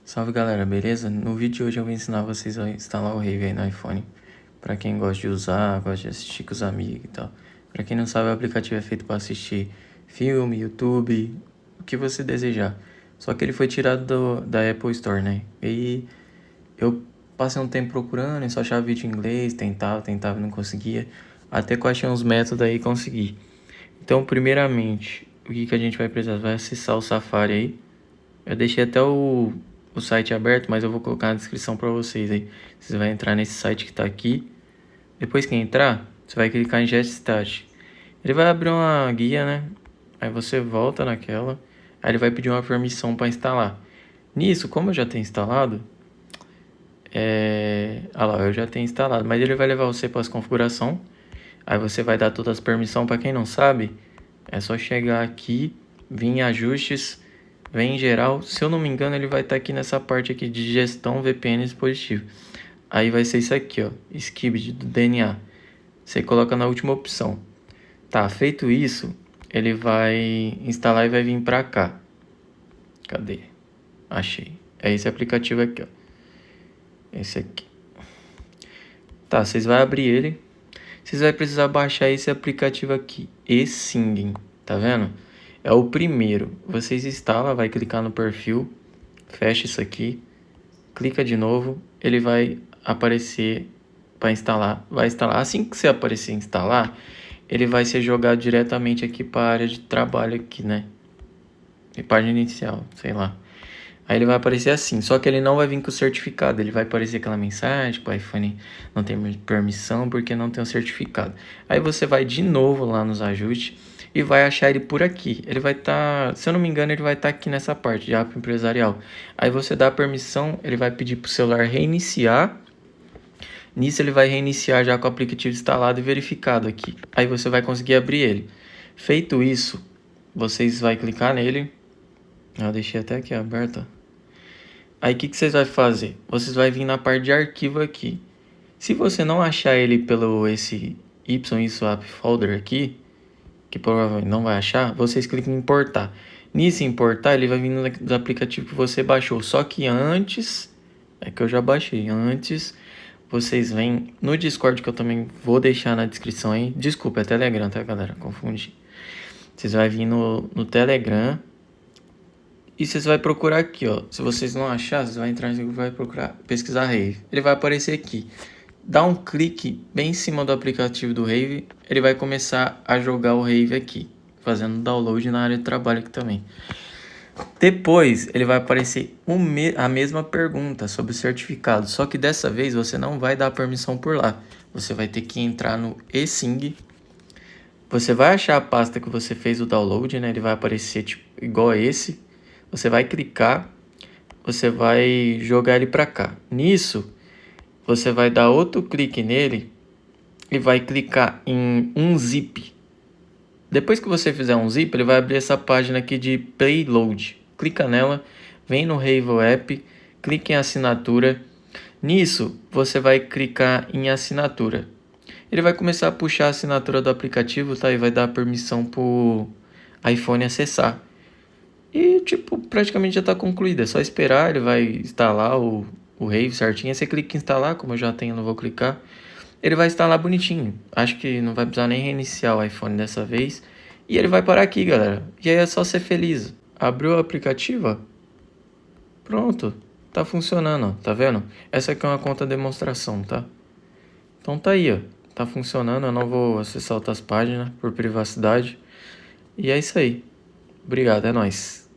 Salve galera, beleza? No vídeo de hoje eu vou ensinar vocês a instalar o Rave aí no iPhone. Pra quem gosta de usar, gosta de assistir com os amigos e tal. Pra quem não sabe, o aplicativo é feito pra assistir filme, YouTube, o que você desejar. Só que ele foi tirado da Apple Store, né? E eu passei um tempo procurando e só achava vídeo em inglês, tentava e não conseguia. Até que eu achei uns métodos aí e consegui. Então, primeiramente, o que a gente vai precisar? Vai acessar o Safari aí. Eu deixei até o site aberto, mas eu vou colocar na descrição para vocês aí. Você vai entrar nesse site que está aqui. Depois que entrar, você vai clicar em Get Start. Ele vai abrir uma guia, né? Aí você volta naquela. Aí ele vai pedir uma permissão para instalar. Nisso, como eu já tenho instalado, ah lá, eu já tenho instalado, mas ele vai levar você para as configurações. Aí você vai dar todas as permissões. Para quem não sabe, é só chegar aqui, vir em ajustes, vem em geral. Se eu não me engano, ele vai estar aqui nessa parte aqui de gestão VPN dispositivo. Aí vai ser isso aqui, ó, Skibidi do DNA. Você coloca na última opção. Tá, feito isso, ele vai instalar e vai vir pra cá. Cadê? Achei. É esse aplicativo aqui, ó. Esse aqui. Tá, vocês vão abrir ele. Vocês vão precisar baixar esse aplicativo aqui, eSinging, tá vendo? É o primeiro. Vocês instalam, vai clicar no perfil, fecha isso aqui, clica de novo, ele vai aparecer para instalar, vai instalar. Assim que você aparecer instalar, ele vai ser jogado diretamente aqui para a área de trabalho aqui, né? E página inicial, sei lá. Aí ele vai aparecer assim, só que ele não vai vir com o certificado, ele vai aparecer aquela mensagem que o iPhone não tem permissão porque não tem o certificado. Aí você vai de novo lá nos ajustes e vai achar ele por aqui. Ele vai estar, se eu não me engano, ele vai estar aqui nessa parte de app empresarial. Aí você dá a permissão, ele vai pedir para o celular reiniciar. Nisso ele vai reiniciar já com o aplicativo instalado e verificado aqui. Aí você vai conseguir abrir ele. Feito isso, vocês vão clicar nele. Eu deixei até aqui aberto. Aí o que vocês vão fazer? Vocês vão vir na parte de arquivo aqui. Se você não achar ele pelo esse YSwap folder aqui, que provavelmente não vai achar, vocês clicam em importar. Nisso importar, ele vai vir no aplicativo que você baixou. Só que antes, é que eu já baixei, antes vocês vêm no Discord, que eu também vou deixar na descrição aí. Desculpa, é Telegram, tá galera? Confundi. Vocês vão vir no Telegram. E vocês vão procurar aqui, ó. Se vocês não acharem, vocês vão entrar no Google e vai procurar, pesquisar Rave. Ele vai aparecer aqui. Dá um clique bem em cima do aplicativo do Rave. Ele vai começar a jogar o Rave aqui, fazendo download na área de trabalho aqui também. Depois, ele vai aparecer a mesma pergunta sobre o certificado. Só que dessa vez, você não vai dar permissão por lá. Você vai ter que entrar no eSing. Você vai achar a pasta que você fez o download, né? Ele vai aparecer tipo, igual a esse. Você vai clicar, você vai jogar ele para cá. Nisso, você vai dar outro clique nele e vai clicar em um zip. Depois que você fizer um zip, ele vai abrir essa página aqui de Payload. Clica nela, vem no Rave App, clica em assinatura. Nisso, você vai clicar em assinatura. Ele vai começar a puxar a assinatura do aplicativo, tá? E vai dar permissão para o iPhone acessar. E, tipo, praticamente já está concluído. É só esperar, ele vai instalar o Rave certinho. Aí você clica em instalar, como eu já tenho, não vou clicar. Ele vai instalar bonitinho. Acho que não vai precisar nem reiniciar o iPhone dessa vez. E ele vai parar aqui, galera. E aí é só ser feliz. Abriu o aplicativo, pronto. Tá funcionando, ó. Tá vendo? Essa aqui é uma conta demonstração, tá? Então tá aí, ó. Tá funcionando. Eu não vou acessar outras páginas por privacidade. E é isso aí. Obrigado, é nóis.